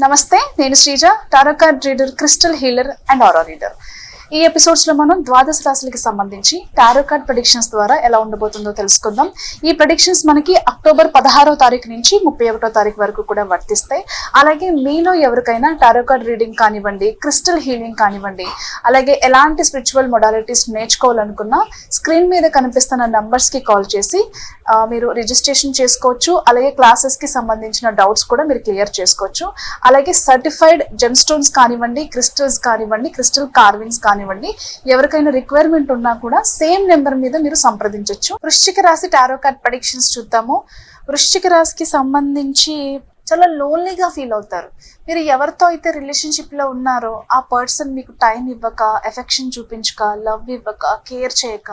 నమస్తే, నేను Sreeja, tarot card reader, crystal healer and aura reader. ఈ ఎపిసోడ్స్ లో మనం ద్వాదశ రాశులకి సంబంధించి టారో కార్డ్ ప్రెడిక్షన్స్ ద్వారా ఎలా ఉండబోతుందో తెలుసుకుందాం. ఈ ప్రెడిక్షన్స్ మనకి అక్టోబర్ 16వ తారీఖు నుంచి 31వ తారీఖు వరకు కూడా వర్తిస్తాయి. అలాగే మీలో ఎవరికైనా టారో కార్డ్ రీడింగ్ కానివ్వండి, క్రిస్టల్ హీలింగ్ కానివ్వండి, అలాగే ఎలాంటి స్పిరిచువల్ మొడాలిటీస్ నేర్చుకోవాలనుకున్నా స్క్రీన్ మీద కనిపిస్తున్న నంబర్స్ కి కాల్ చేసి మీరు రిజిస్ట్రేషన్ చేసుకోవచ్చు. అలాగే క్లాసెస్ కి సంబంధించిన డౌట్స్ కూడా మీరు క్లియర్ చేసుకోవచ్చు. అలాగే సర్టిఫైడ్ జెమ్ స్టోన్స్ కానివ్వండి, క్రిస్టల్స్ కానివ్వండి, క్రిస్టల్ కార్వింగ్స్ కానివ్వండి, ఎవరికైనా రిక్వైర్మెంట్ ఉన్నా కూడా సేమ్ నెంబర్ మీద మీరు సంప్రదించవచ్చు. వృశ్చిక రాశి టారో కార్డ్ ప్రెడిక్షన్స్ చూద్దాము. వృశ్చిక రాశికి సంబంధించి చాలా లోన్లీగా ఫీల్ అవుతారు. మీరు ఎవరితో అయితే రిలేషన్షిప్ లో ఉన్నారో ఆ పర్సన్ మీకు టైం ఇవ్వక, ఎఫెక్షన్ చూపించక, లవ్ ఇవ్వక, కేర్ చేయక,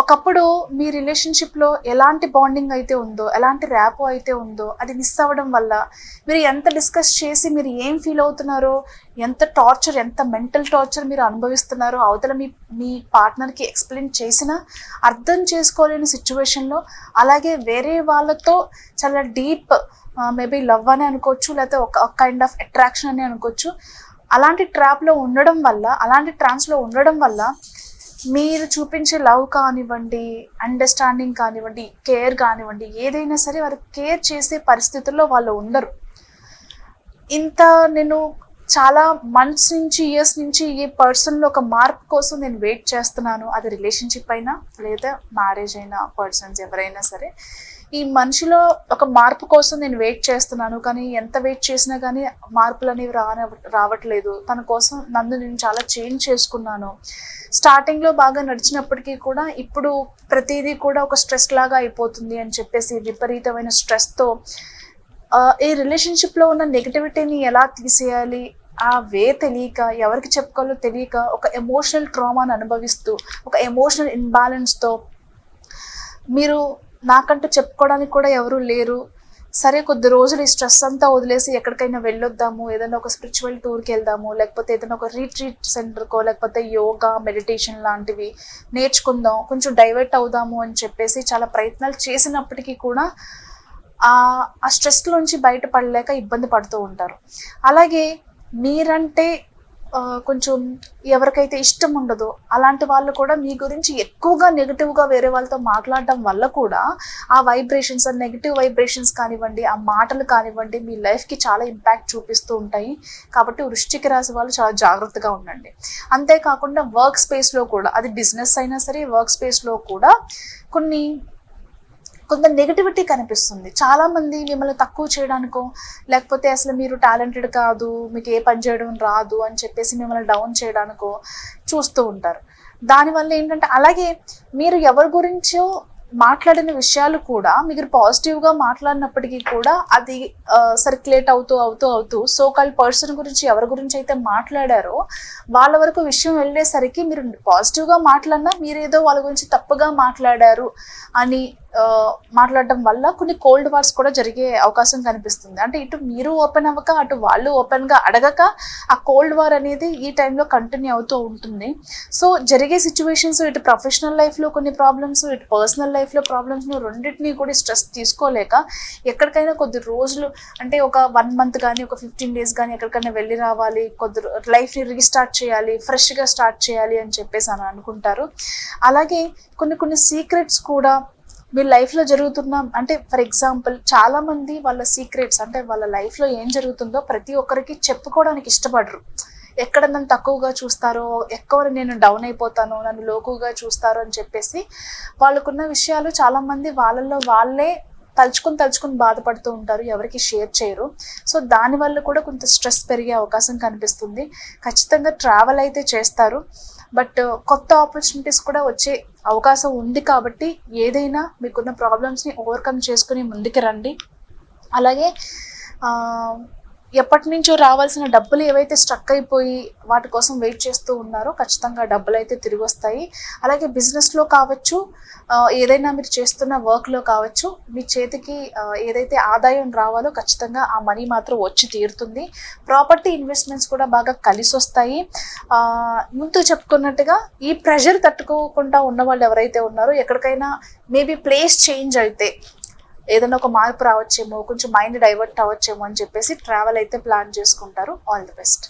ఒకప్పుడు మీ రిలేషన్షిప్లో ఎలాంటి బాండింగ్ అయితే ఉందో, ఎలాంటి ర్యాపో అయితే ఉందో అది మిస్ అవ్వడం వల్ల మీరు ఎంత డిస్కస్ చేసి మీరు ఏం ఫీల్ అవుతున్నారో, ఎంత టార్చర్, ఎంత మెంటల్ టార్చర్ మీరు అనుభవిస్తున్నారో అవతల మీ పార్ట్నర్కి ఎక్స్ప్లెయిన్ చేసినా అర్థం చేసుకోలేని సిచ్యువేషన్లో, అలాగే వేరే వాళ్ళతో చాలా డీప్ మేబీ లవ్ అని అనుకోవచ్చు, లేకపోతే ఒక కైండ్ ఆఫ్ అట్రాక్షన్ అని అనుకోవచ్చు, అలాంటి ట్రాప్లో ఉండడం వల్ల, అలాంటి ట్రాన్స్లో ఉండడం వల్ల మీరు చూపించే లవ్ కానివ్వండి, అండర్స్టాండింగ్ కానివ్వండి, కేర్ కానివ్వండి, ఏదైనా సరే వారు కేర్ చేసే పరిస్థితుల్లో వాళ్ళు ఉండరు. నేను చాలా మంత్స్ నుంచి, ఇయర్స్ నుంచి ఈ పర్సన్లో ఒక మార్పు కోసం నేను వెయిట్ చేస్తున్నాను. అది రిలేషన్షిప్ అయినా లేదా మ్యారేజ్ అయినా, పర్సన్స్ ఎవరైనా సరే ఈ మనిషిలో ఒక మార్పు కోసం నేను వెయిట్ చేస్తున్నాను. కానీ ఎంత వెయిట్ చేసినా కానీ మార్పులు అనేవి రావట్లేదు. తన కోసం నన్ను నేను చాలా చేంజ్ చేసుకున్నాను. స్టార్టింగ్లో బాగా నడిచినప్పటికీ కూడా ఇప్పుడు ప్రతిదీ కూడా ఒక స్ట్రెస్ లాగా అయిపోతుంది అని చెప్పేసి విపరీతమైన స్ట్రెస్తో ఈ రిలేషన్షిప్లో ఉన్న నెగిటివిటీని ఎలా తీసేయాలి, ఆ వే తెలియక, ఎవరికి చెప్పుకోవాలో తెలియక, ఒక ఎమోషనల్ ట్రామాను అనుభవిస్తూ, ఒక ఎమోషనల్ ఇన్బ్యాలెన్స్తో, మీరు నాకంటూ చెప్పుకోవడానికి కూడా ఎవరు లేరు, సరే కొద్ది రోజులు ఈ స్ట్రెస్ అంతా వదిలేసి ఎక్కడికైనా వెళ్ళొద్దాము, ఏదైనా ఒక స్పిరిచువల్ టూర్కి వెళ్దాము, లేకపోతే ఏదైనా ఒక రీట్రీట్ సెంటర్కో, లేకపోతే యోగా, మెడిటేషన్ లాంటివి నేర్చుకుందాం, కొంచెం డైవర్ట్ అవుదాము అని చెప్పేసి చాలా ప్రయత్నాలు చేసినప్పటికీ కూడా ఆ స్ట్రెస్లోంచి బయటపడలేక ఇబ్బంది పడుతూ ఉంటారు. అలాగే మీరంటే కొంచెం ఎవరికైతే ఇష్టం ఉండదో అలాంటి వాళ్ళు కూడా మీ గురించి ఎక్కువగా నెగిటివ్గా వేరే వాళ్ళతో మాట్లాడడం వల్ల కూడా ఆ వైబ్రేషన్స్, ఆ నెగిటివ్ వైబ్రేషన్స్ కానివ్వండి, ఆ మాటలు కానివ్వండి మీ లైఫ్కి చాలా ఇంపాక్ట్ చూపిస్తూ ఉంటాయి. కాబట్టి వృశ్చిక రాశి వాళ్ళు చాలా జాగ్రత్తగా ఉండండి. అంతేకాకుండా వర్క్ స్పేస్లో కూడా, అది బిజినెస్ అయినా సరే, వర్క్ స్పేస్లో కూడా కొంత నెగిటివిటీ కనిపిస్తుంది. చాలామంది మిమ్మల్ని తక్కువ చేయడానికో, లేకపోతే అసలు మీరు టాలెంటెడ్ కాదు, మీకు ఏ పని చేయడం రాదు అని చెప్పేసి మిమ్మల్ని డౌన్ చేయడానికో చూస్తూ ఉంటారు. దానివల్ల ఏంటంటే, అలాగే మీరు ఎవరి గురించో మాట్లాడిన విషయాలు కూడా మీరు పాజిటివ్గా మాట్లాడినప్పటికీ కూడా అది సర్క్యులేట్ అవుతూ సో కాల్డ్ పర్సన్ గురించి, ఎవరి గురించి అయితే మాట్లాడారో వాళ్ళ వరకు విషయం వెళ్ళేసరికి మీరు పాజిటివ్గా మాట్లాడినా మీరేదో వాళ్ళ గురించి తప్పుగా మాట్లాడారు అని మాట్లాడడం వల్ల కొన్ని కోల్డ్ వార్స్ కూడా జరిగే అవకాశం కనిపిస్తుంది. అంటే ఇటు మీరు ఓపెన్ అవ్వక, అటు వాళ్ళు ఓపెన్గా అడగక ఆ కోల్డ్ వార్ అనేది ఈ టైంలో కంటిన్యూ అవుతూ ఉంటుంది. సో జరిగే సిచ్యువేషన్స్, ఇటు ప్రొఫెషనల్ లైఫ్లో కొన్ని ప్రాబ్లమ్స్, ఇటు పర్సనల్ లైఫ్లో ప్రాబ్లమ్స్, రెండింటినీ కూడా స్ట్రెస్ తీసుకోలేక ఎక్కడికైనా కొద్ది రోజులు, అంటే ఒక 1 month కానీ, ఒక 15 days కానీ ఎక్కడికైనా వెళ్ళి రావాలి, కొద్ది లైఫ్ని రీస్టార్ట్ చేయాలి, ఫ్రెష్గా స్టార్ట్ చేయాలి అని చెప్పేసి అని అనుకుంటారు. అలాగే కొన్ని సీక్రెట్స్ కూడా మీ లైఫ్లో జరుగుతున్న, అంటే ఫర్ ఎగ్జాంపుల్ చాలామంది వాళ్ళ సీక్రెట్స్, అంటే వాళ్ళ లైఫ్లో ఏం జరుగుతుందో ప్రతి ఒక్కరికి చెప్పుకోవడానికి ఇష్టపడరు. ఎక్కడ నన్ను తక్కువగా చూస్తారో, ఎక్కువ నేను డౌన్ అయిపోతాను, నన్ను లోకుగా చూస్తారో అని చెప్పేసి వాళ్ళకున్న విషయాలు చాలామంది వాళ్ళల్లో వాళ్ళే తలుచుకుని బాధపడుతూ ఉంటారు, ఎవరికి షేర్ చేయరు. సో దానివల్ల కూడా కొంత స్ట్రెస్ పెరిగే అవకాశం కనిపిస్తుంది. ఖచ్చితంగా ట్రావెల్ అయితే చేస్తారు, బట్ కొత్త ఆపర్చునిటీస్ కూడా వచ్చే అవకాశం ఉంది. కాబట్టి ఏదైనా మీకున్న ప్రాబ్లమ్స్ని ఓవర్కమ్ చేసుకుని ముందుకు రండి. అలాగే ఎప్పటి నుంచో రావాల్సిన డబ్బులు ఏవైతే స్ట్రక్ అయిపోయి వాటి కోసం వెయిట్ చేస్తూ ఉన్నారో ఖచ్చితంగా డబ్బులు అయితే తిరిగి వస్తాయి. అలాగే బిజినెస్లో కావచ్చు, ఏదైనా మీరు చేస్తున్న వర్క్లో కావచ్చు, మీ చేతికి ఏదైతే ఆదాయం రావాలో ఖచ్చితంగా ఆ మనీ మాత్రం వచ్చి తీరుతుంది. ప్రాపర్టీ ఇన్వెస్ట్మెంట్స్ కూడా బాగా కలిసి వస్తాయి. ముందు చెప్పుకున్నట్టుగా ఈ ప్రెషర్ తట్టుకోకుండా ఉన్న వాళ్ళు ఎవరైతే ఉన్నారో, ఎక్కడికైనా మేబీ ప్లేస్ చేంజ్ అయితే ఏదైనా ఒక మార్పు రావచ్చేమో, కొంచెం మైండ్ డైవర్ట్ అవ్వచ్చేమో అని చెప్పేసి ట్రావెల్ అయితే ప్లాన్ చేసుకుంటారు. All the best.